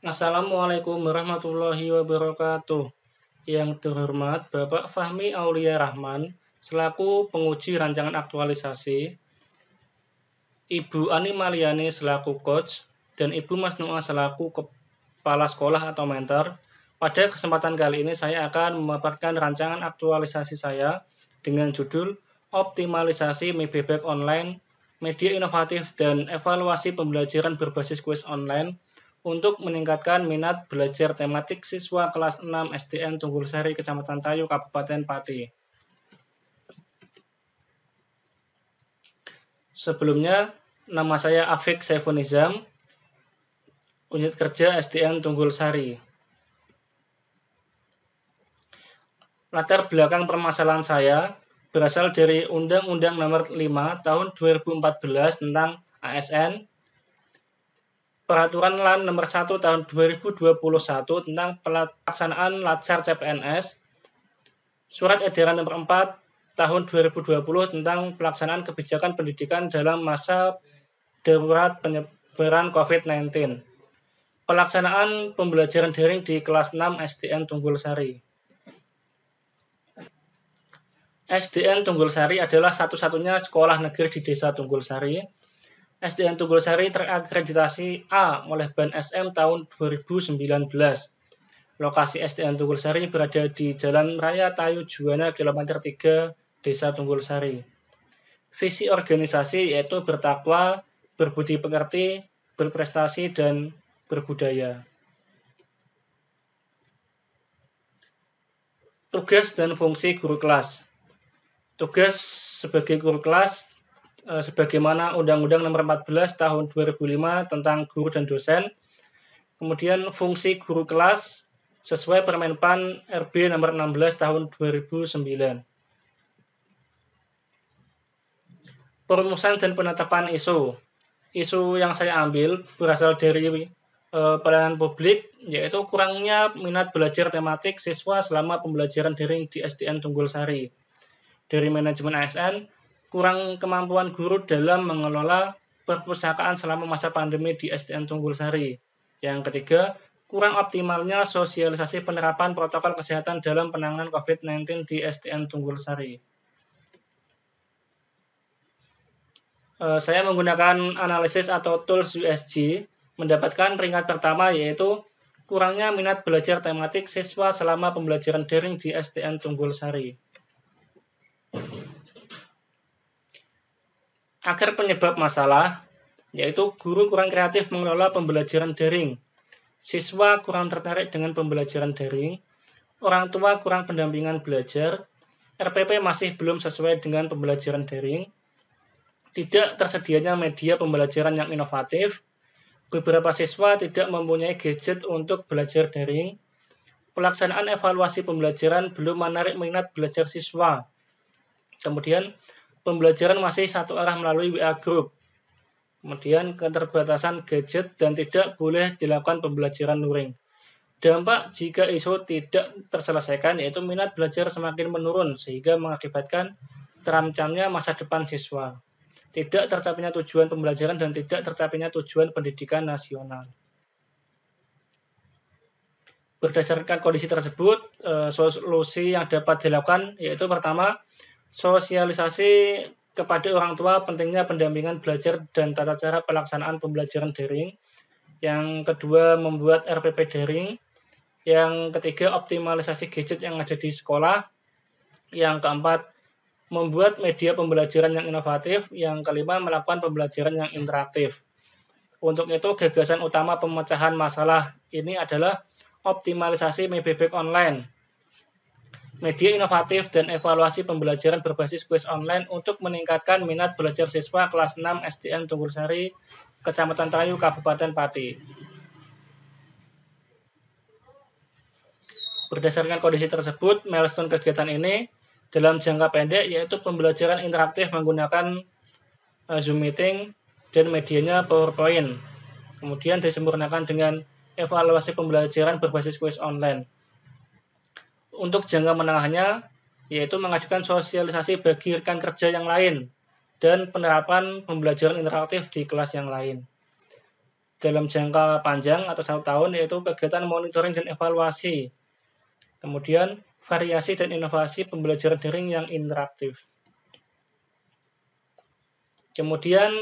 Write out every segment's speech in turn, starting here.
Assalamualaikum warahmatullahi wabarakatuh. Yang terhormat Bapak Fahmi Aulia Rahman, selaku penguji rancangan aktualisasi, Ibu Ani Maliani selaku coach, dan Ibu Mas Noah selaku kepala sekolah atau mentor. Pada kesempatan kali ini saya akan memaparkan rancangan aktualisasi saya dengan judul Optimalisasi Mebebek Online, Media Inovatif dan Evaluasi Pembelajaran Berbasis Kuis Online untuk meningkatkan minat belajar tematik siswa kelas 6 SDN Tunggulsari, Kecamatan Tayu, Kabupaten Pati. Sebelumnya, nama saya Afik Saifunizam, unit kerja SDN Tunggulsari. Latar belakang permasalahan saya berasal dari Undang-Undang Nomor 5 Tahun 2014 tentang ASN, Peraturan LAN Nomor 1 Tahun 2021 tentang pelaksanaan Latsar CPNS, Surat Edaran Nomor 4 Tahun 2020 tentang pelaksanaan kebijakan pendidikan dalam masa darurat penyebaran COVID-19. Pelaksanaan pembelajaran daring di kelas 6 SDN Tunggulsari. SDN Tunggulsari adalah satu-satunya sekolah negeri di Desa Tunggulsari. SDN Tunggulsari terakreditasi A oleh BAN SM tahun 2019. Lokasi SDN Tunggulsari berada di Jalan Raya Tayu Juwana kilometer 3, Desa Tunggulsari. Visi organisasi yaitu bertakwa, berbudi pekerti, berprestasi, dan berbudaya. Tugas dan fungsi guru kelas. Tugas sebagai guru kelas sebagaimana Undang-Undang Nomor 14 Tahun 2005 tentang guru dan dosen. Kemudian fungsi guru kelas sesuai Permenpan RB Nomor 16 Tahun 2009. Perumusan dan penetapan isu. Isu yang saya ambil berasal dari pelayanan publik, yaitu kurangnya minat belajar tematik siswa selama pembelajaran daring di SDN Tunggulsari. Dari manajemen ASN, kurang kemampuan guru dalam mengelola perpustakaan selama masa pandemi di SDN Tunggulsari. Yang ketiga, kurang optimalnya sosialisasi penerapan protokol kesehatan dalam penanganan COVID-19 di SDN Tunggulsari. Saya menggunakan analisis atau tools USG, mendapatkan peringkat pertama yaitu kurangnya minat belajar tematik siswa selama pembelajaran daring di SDN Tunggulsari. Akar penyebab masalah yaitu guru kurang kreatif mengelola pembelajaran daring, siswa kurang tertarik dengan pembelajaran daring, orang tua kurang pendampingan belajar, RPP masih belum sesuai dengan pembelajaran daring, tidak tersedianya media pembelajaran yang inovatif, beberapa siswa tidak mempunyai gadget untuk belajar daring, pelaksanaan evaluasi pembelajaran belum menarik minat belajar siswa, kemudian pembelajaran masih satu arah melalui WA Group, kemudian keterbatasan gadget dan tidak boleh dilakukan pembelajaran luring. Dampak jika isu tidak terselesaikan yaitu minat belajar semakin menurun sehingga mengakibatkan terancamnya masa depan siswa, tidak tercapainya tujuan pembelajaran dan tidak tercapainya tujuan pendidikan nasional. Berdasarkan kondisi tersebut, solusi yang dapat dilakukan yaitu pertama, sosialisasi kepada orang tua pentingnya pendampingan belajar dan tata cara pelaksanaan pembelajaran daring. Yang kedua, membuat RPP daring. Yang ketiga, optimalisasi gadget yang ada di sekolah. Yang keempat, membuat media pembelajaran yang inovatif. Yang kelima, melakukan pembelajaran yang interaktif. Untuk itu, gagasan utama pemecahan masalah ini adalah optimalisasi Mebebek Online, media inovatif dan evaluasi pembelajaran berbasis kuis online untuk meningkatkan minat belajar siswa kelas 6 SDN Tunggulsari, Kecamatan Tayu, Kabupaten Pati. Berdasarkan kondisi tersebut, milestone kegiatan ini dalam jangka pendek yaitu pembelajaran interaktif menggunakan Zoom Meeting dan medianya PowerPoint. Kemudian disempurnakan dengan evaluasi pembelajaran berbasis kuis online. Untuk jangka menengahnya, yaitu mengajukan sosialisasi bagi rekan kerja yang lain dan penerapan pembelajaran interaktif di kelas yang lain. dalam jangka panjang atau 1 tahun, yaitu kegiatan monitoring dan evaluasi. Kemudian variasi dan inovasi pembelajaran daring yang interaktif. Kemudian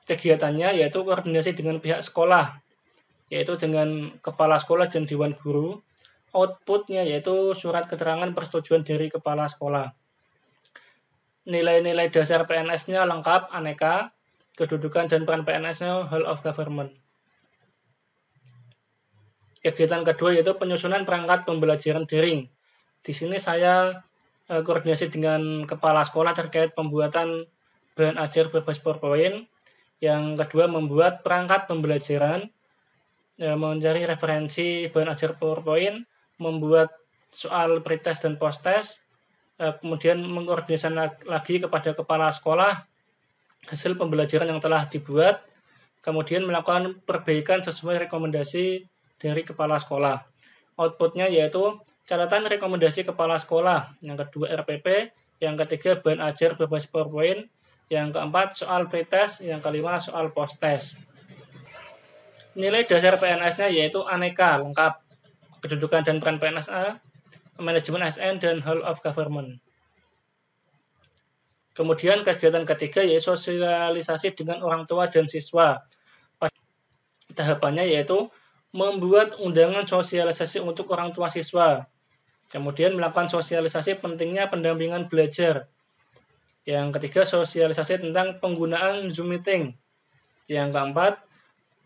kegiatannya yaitu koordinasi dengan pihak sekolah, yaitu dengan kepala sekolah dan dewan guru. Outputnya yaitu surat keterangan persetujuan dari kepala sekolah. Nilai-nilai dasar PNS-nya lengkap, aneka, kedudukan dan peran PNS-nya whole of government. Kegiatan kedua yaitu penyusunan perangkat pembelajaran daring. Di sini saya koordinasi dengan kepala sekolah terkait pembuatan bahan ajar berbasis PowerPoint. Yang kedua membuat perangkat pembelajaran, mencari referensi bahan ajar PowerPoint, membuat soal pretest dan post-test, kemudian mengkoordinasikan lagi kepada kepala sekolah hasil pembelajaran yang telah dibuat, kemudian melakukan perbaikan sesuai rekomendasi dari kepala sekolah. Outputnya yaitu catatan rekomendasi kepala sekolah, yang kedua RPP, yang ketiga bahan ajar berbasis PowerPoint, yang keempat soal pretest, yang kelima soal post-test. Nilai dasar PNS-nya yaitu aneka, lengkap, kedudukan dan peran PNS-nya, manajemen ASN, dan whole of government. Kemudian kegiatan ketiga yaitu sosialisasi dengan orang tua dan siswa. Tahapannya yaitu membuat undangan sosialisasi untuk orang tua siswa. Kemudian melakukan sosialisasi pentingnya pendampingan belajar. Yang ketiga sosialisasi tentang penggunaan Zoom Meeting. Yang keempat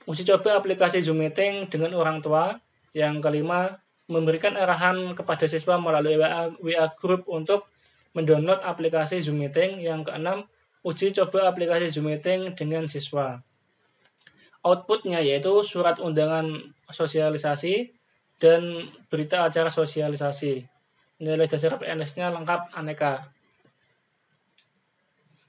uji coba aplikasi Zoom Meeting dengan orang tua. Yang kelima memberikan arahan kepada siswa melalui WA Group untuk mendownload aplikasi Zoom Meeting. Yang keenam, uji coba aplikasi Zoom Meeting dengan siswa. Outputnya yaitu surat undangan sosialisasi dan berita acara sosialisasi. Nilai dasar PNS-nya lengkap, aneka.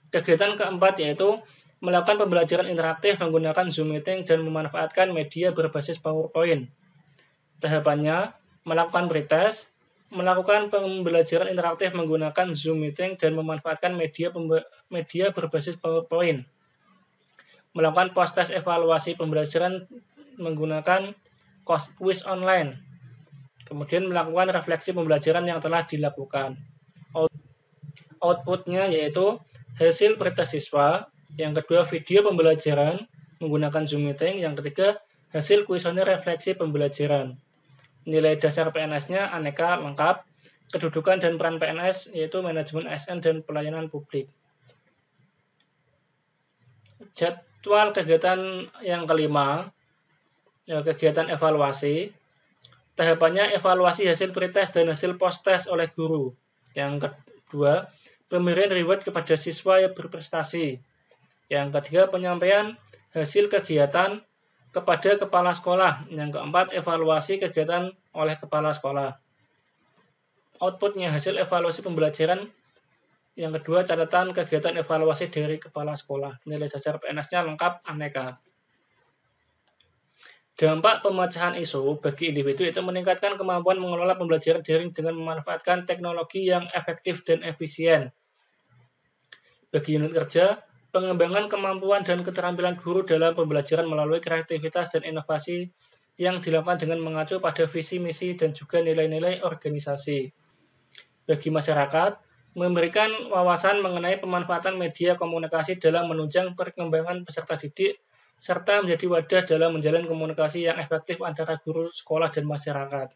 Kegiatan keempat yaitu melakukan pembelajaran interaktif menggunakan Zoom Meeting dan memanfaatkan media berbasis PowerPoint. Tahapannya, melakukan pretest, melakukan pembelajaran interaktif menggunakan Zoom Meeting dan memanfaatkan media berbasis PowerPoint. Melakukan post-test evaluasi pembelajaran menggunakan quiz online. Kemudian melakukan refleksi pembelajaran yang telah dilakukan. Outputnya yaitu hasil pretest siswa. Yang kedua video pembelajaran menggunakan Zoom Meeting. Yang ketiga hasil kuesioner refleksi pembelajaran. Nilai dasar PNS-nya aneka, lengkap, kedudukan dan peran PNS yaitu manajemen ASN dan pelayanan publik. Jadwal kegiatan yang kelima, kegiatan evaluasi. Tahapannya evaluasi hasil pretest dan hasil post-test oleh guru. Yang kedua, pemberian reward kepada siswa yang berprestasi. Yang ketiga, penyampaian hasil kegiatan kepada kepala sekolah. Yang keempat, evaluasi kegiatan oleh kepala sekolah. Outputnya hasil evaluasi pembelajaran. Yang kedua, catatan kegiatan evaluasi dari kepala sekolah. Nilai dasar PNS-nya lengkap, aneka. Dampak pemecahan isu bagi individu itu meningkatkan kemampuan mengelola pembelajaran daring dengan memanfaatkan teknologi yang efektif dan efisien. Bagi unit kerja, pengembangan kemampuan dan keterampilan guru dalam pembelajaran melalui kreativitas dan inovasi yang dilakukan dengan mengacu pada visi, misi, dan juga nilai-nilai organisasi. Bagi masyarakat, memberikan wawasan mengenai pemanfaatan media komunikasi dalam menunjang perkembangan peserta didik, serta menjadi wadah dalam menjalin komunikasi yang efektif antara guru, sekolah, dan masyarakat.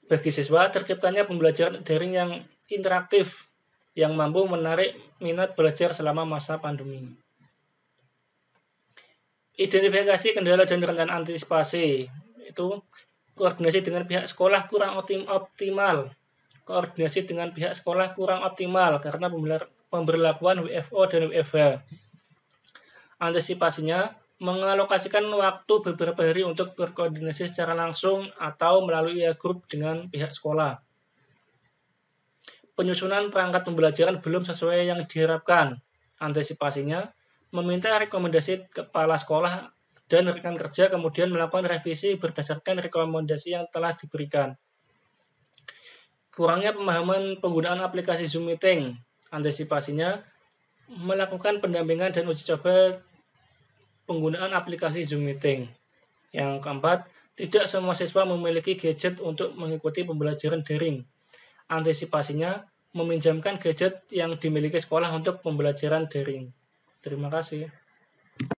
Bagi siswa, terciptanya pembelajaran daring yang interaktif, yang mampu menarik minat belajar selama masa pandemi. Identifikasi kendala dan rencana antisipasi, itu koordinasi dengan pihak sekolah kurang optimal. Koordinasi dengan pihak sekolah kurang optimal karena pemberlakuan WFO dan WFH. Antisipasinya, mengalokasikan waktu beberapa hari untuk berkoordinasi secara langsung atau melalui grup dengan pihak sekolah. Penyusunan perangkat pembelajaran belum sesuai yang diharapkan. Antisipasinya, meminta rekomendasi kepala sekolah dan rekan kerja, kemudian melakukan revisi berdasarkan rekomendasi yang telah diberikan. Kurangnya pemahaman penggunaan aplikasi Zoom Meeting. Antisipasinya, melakukan pendampingan dan uji coba penggunaan aplikasi Zoom Meeting. Yang keempat, tidak semua siswa memiliki gadget untuk mengikuti pembelajaran daring. Antisipasinya, meminjamkan gadget yang dimiliki sekolah untuk pembelajaran daring. Terima kasih.